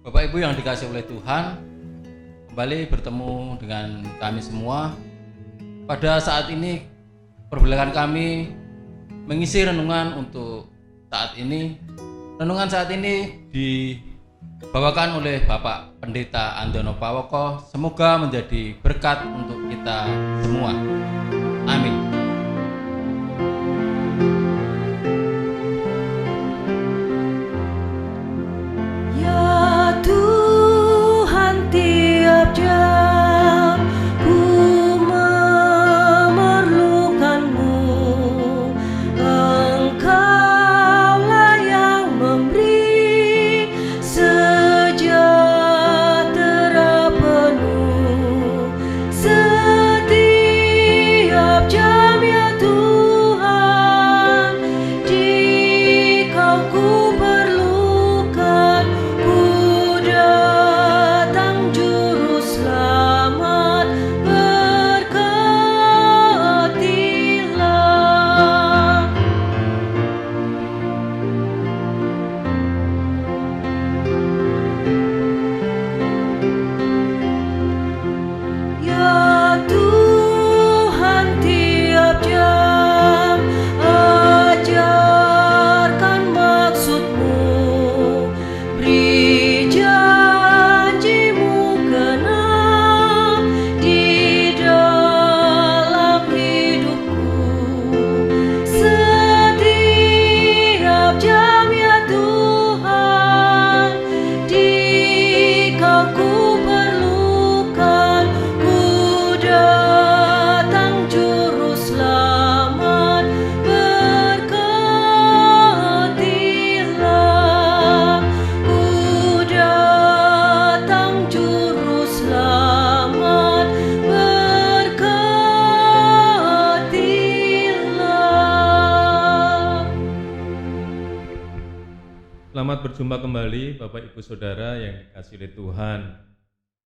Bapak Ibu yang dikasihi oleh Tuhan, kembali bertemu dengan kami semua. Pada saat ini pergerakan kami mengisi renungan untuk saat ini. Renungan saat ini dibawakan oleh Bapak Pendeta Andono Pawoko. Semoga menjadi berkat untuk kita semua. Amin. Selamat berjumpa kembali Bapak Ibu Saudara yang dikasihi oleh Tuhan.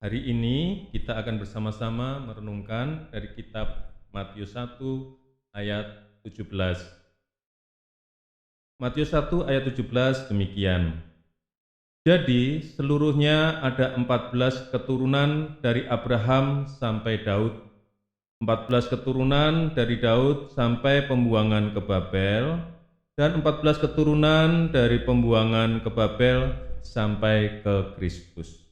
Hari ini kita akan bersama-sama merenungkan dari kitab Matius 1 ayat 17. Matius 1 ayat 17 demikian. Jadi seluruhnya ada 14 keturunan dari Abraham sampai Daud, 14 keturunan dari Daud sampai pembuangan ke Babel, dan 14 keturunan dari pembuangan ke Babel sampai ke Kristus.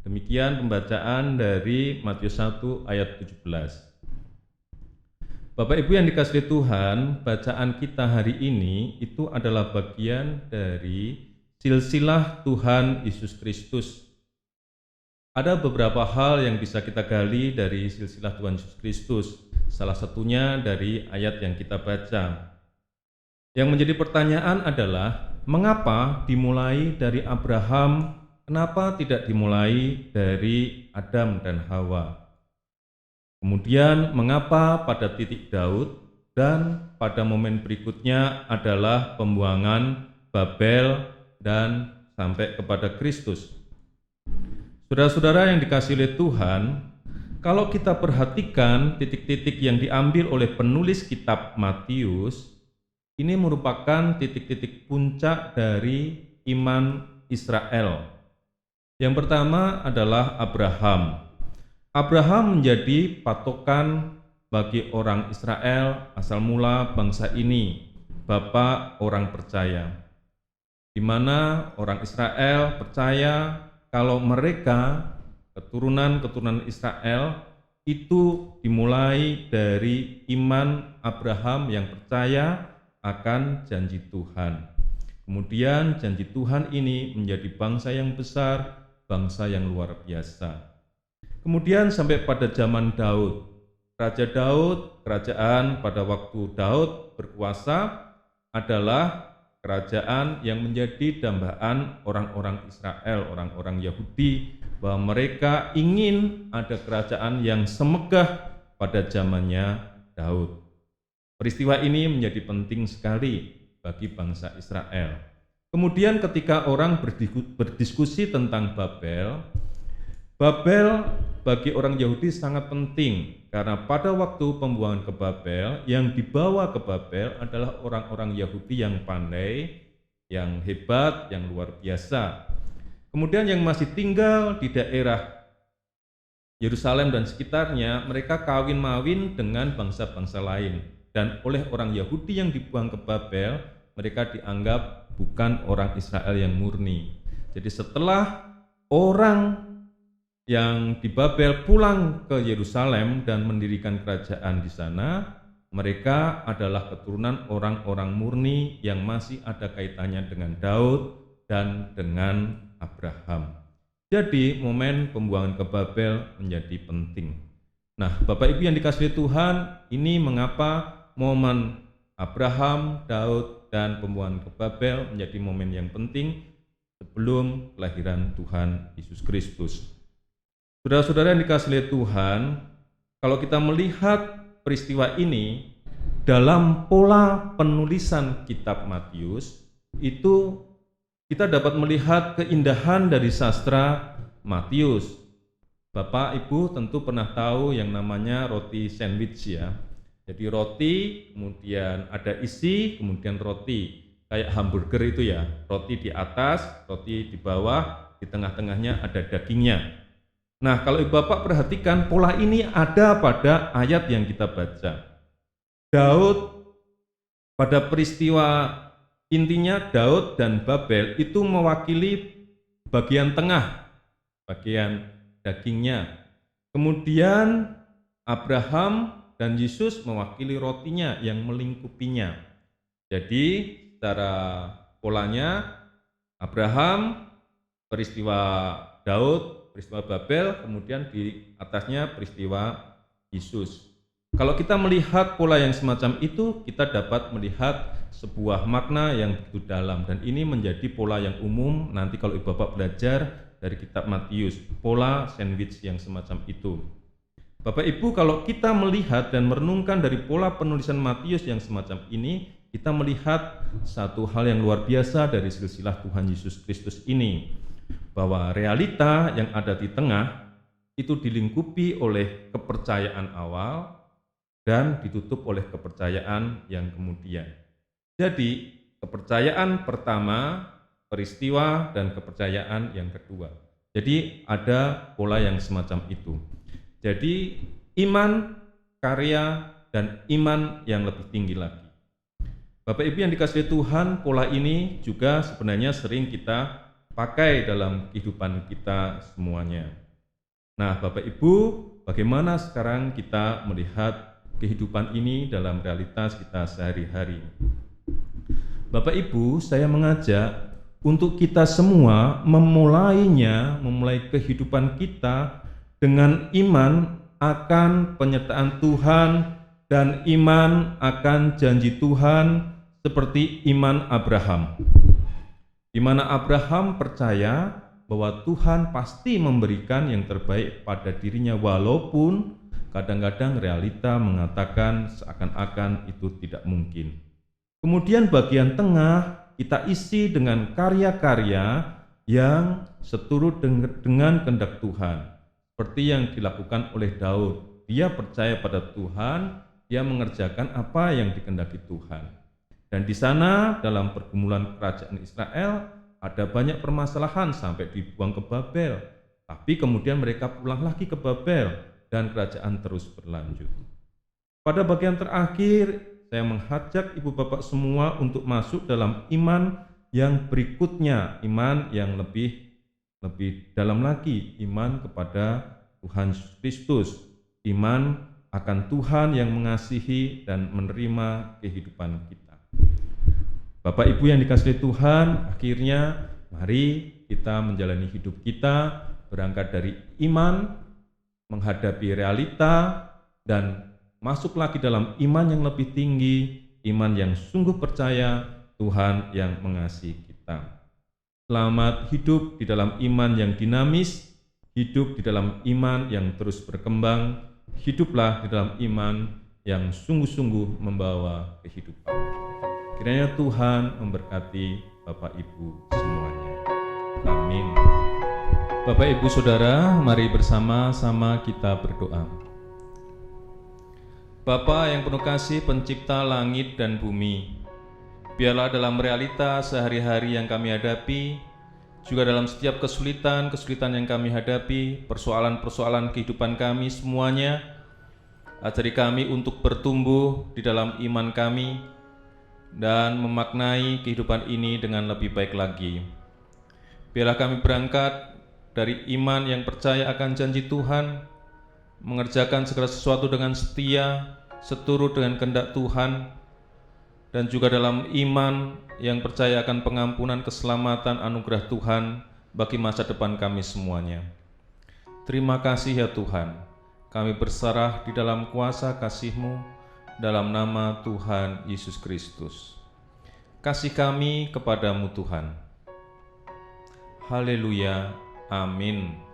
Demikian pembacaan dari Matius 1 ayat 17. Bapak Ibu yang dikasihi Tuhan, bacaan kita hari ini itu adalah bagian dari silsilah Tuhan Yesus Kristus. Ada beberapa hal yang bisa kita gali dari silsilah Tuhan Yesus Kristus. Salah satunya dari ayat yang kita baca. Yang menjadi pertanyaan adalah, mengapa dimulai dari Abraham, kenapa tidak dimulai dari Adam dan Hawa? Kemudian, mengapa pada titik Daud dan pada momen berikutnya adalah pembuangan Babel dan sampai kepada Kristus? Saudara-saudara yang dikasihi oleh Tuhan, kalau kita perhatikan titik-titik yang diambil oleh penulis kitab Matius, ini merupakan titik-titik puncak dari iman Israel. Yang pertama adalah Abraham. Abraham menjadi patokan bagi orang Israel asal mula bangsa ini, bapak orang percaya. Di mana orang Israel percaya kalau mereka, keturunan-keturunan Israel, itu dimulai dari iman Abraham yang percaya akan janji Tuhan. Kemudian janji Tuhan ini menjadi bangsa yang besar, bangsa yang luar biasa. Kemudian sampai pada zaman Daud. Raja Daud, kerajaan pada waktu Daud berkuasa adalah kerajaan yang menjadi dambaan orang-orang Israel, orang-orang Yahudi, bahwa mereka ingin ada kerajaan yang semegah pada zamannya Daud. Peristiwa ini menjadi penting sekali bagi bangsa Israel. Kemudian ketika orang berdiskusi tentang Babel bagi orang Yahudi sangat penting karena pada waktu pembuangan ke Babel, yang dibawa ke Babel adalah orang-orang Yahudi yang pandai, yang hebat, yang luar biasa. Kemudian yang masih tinggal di daerah Yerusalem dan sekitarnya, mereka kawin-mawin dengan bangsa-bangsa lain. Dan oleh orang Yahudi yang dibuang ke Babel, mereka dianggap bukan orang Israel yang murni. Jadi setelah orang yang di Babel pulang ke Yerusalem dan mendirikan kerajaan di sana, mereka adalah keturunan orang-orang murni yang masih ada kaitannya dengan Daud dan dengan Abraham. Jadi momen pembuangan ke Babel menjadi penting. Nah, Bapak Ibu yang dikasihi Tuhan, ini mengapa momen Abraham, Daud, dan pembuangan ke Babel menjadi momen yang penting sebelum kelahiran Tuhan Yesus Kristus. Saudara-saudara yang dikasihi Tuhan, kalau kita melihat peristiwa ini dalam pola penulisan kitab Matius, itu kita dapat melihat keindahan dari sastra Matius. Bapak Ibu tentu pernah tahu yang namanya roti sandwich ya. Jadi roti, kemudian ada isi, kemudian roti. Kayak hamburger itu ya, roti di atas, roti di bawah, di tengah-tengahnya ada dagingnya. Nah, kalau Ibu Bapak perhatikan, pola ini ada pada ayat yang kita baca. Daud, pada peristiwa intinya Daud dan Babel itu mewakili bagian tengah, bagian dagingnya. Kemudian Abraham dan Yesus mewakili rotinya yang melingkupinya. Jadi secara polanya Abraham, peristiwa Daud, peristiwa Babel, kemudian di atasnya peristiwa Yesus. Kalau kita melihat pola yang semacam itu, kita dapat melihat sebuah makna yang begitu dalam, dan ini menjadi pola yang umum nanti kalau Ibu Bapak belajar dari kitab Matius, pola sandwich yang semacam itu. Bapak Ibu, kalau kita melihat dan merenungkan dari pola penulisan Matius yang semacam ini, kita melihat satu hal yang luar biasa dari silsilah Tuhan Yesus Kristus ini, bahwa realita yang ada di tengah itu dilingkupi oleh kepercayaan awal dan ditutup oleh kepercayaan yang kemudian. Jadi, kepercayaan pertama, peristiwa, dan kepercayaan yang kedua. Jadi, ada pola yang semacam itu. Jadi, iman, karya, dan iman yang lebih tinggi lagi. Bapak Ibu yang dikasihi Tuhan, pola ini juga sebenarnya sering kita pakai dalam kehidupan kita semuanya. Nah, Bapak Ibu, bagaimana sekarang kita melihat kehidupan ini dalam realitas kita sehari-hari? Bapak Ibu, saya mengajak untuk kita semua memulai kehidupan kita dengan iman akan penyertaan Tuhan dan iman akan janji Tuhan seperti iman Abraham. Di mana Abraham percaya bahwa Tuhan pasti memberikan yang terbaik pada dirinya walaupun kadang-kadang realita mengatakan seakan-akan itu tidak mungkin. Kemudian bagian tengah kita isi dengan karya-karya yang seturut dengan kehendak Tuhan. Seperti yang dilakukan oleh Daud. Dia percaya pada Tuhan, dia mengerjakan apa yang dikehendaki Tuhan. Dan di sana dalam pergumulan kerajaan Israel ada banyak permasalahan sampai dibuang ke Babel. Tapi kemudian mereka pulang lagi ke Babel dan kerajaan terus berlanjut. Pada bagian terakhir, saya mengajak Ibu Bapak semua untuk masuk dalam iman yang berikutnya, iman yang lebih dalam lagi, iman kepada Tuhan Yesus Kristus, iman akan Tuhan yang mengasihi dan menerima kehidupan kita. Bapak Ibu yang dikasihi Tuhan, akhirnya mari kita menjalani hidup kita berangkat dari iman, menghadapi realita, dan masuk lagi dalam iman yang lebih tinggi, iman yang sungguh percaya Tuhan yang mengasihi kita. Selamat hidup di dalam iman yang dinamis, hidup di dalam iman yang terus berkembang, hiduplah di dalam iman yang sungguh-sungguh membawa kehidupan. Kiranya Tuhan memberkati Bapak Ibu semuanya. Amin. Bapak Ibu Saudara, mari bersama-sama kita berdoa. Bapa yang penuh kasih, pencipta langit dan bumi, Biarlah dalam realita sehari-hari yang kami hadapi, juga dalam setiap kesulitan yang kami hadapi, persoalan-persoalan kehidupan kami semuanya, ajari kami untuk bertumbuh di dalam iman kami dan memaknai kehidupan ini dengan lebih baik lagi. Biarlah kami berangkat dari iman yang percaya akan janji Tuhan, mengerjakan segala sesuatu dengan setia, seturut dengan kehendak Tuhan, dan juga dalam iman yang percaya akan pengampunan, keselamatan, anugerah Tuhan bagi masa depan kami semuanya. Terima kasih ya Tuhan, kami berserah di dalam kuasa kasih-Mu, dalam nama Tuhan Yesus Kristus. Kasih kami kepadamu Tuhan. Haleluya, amin.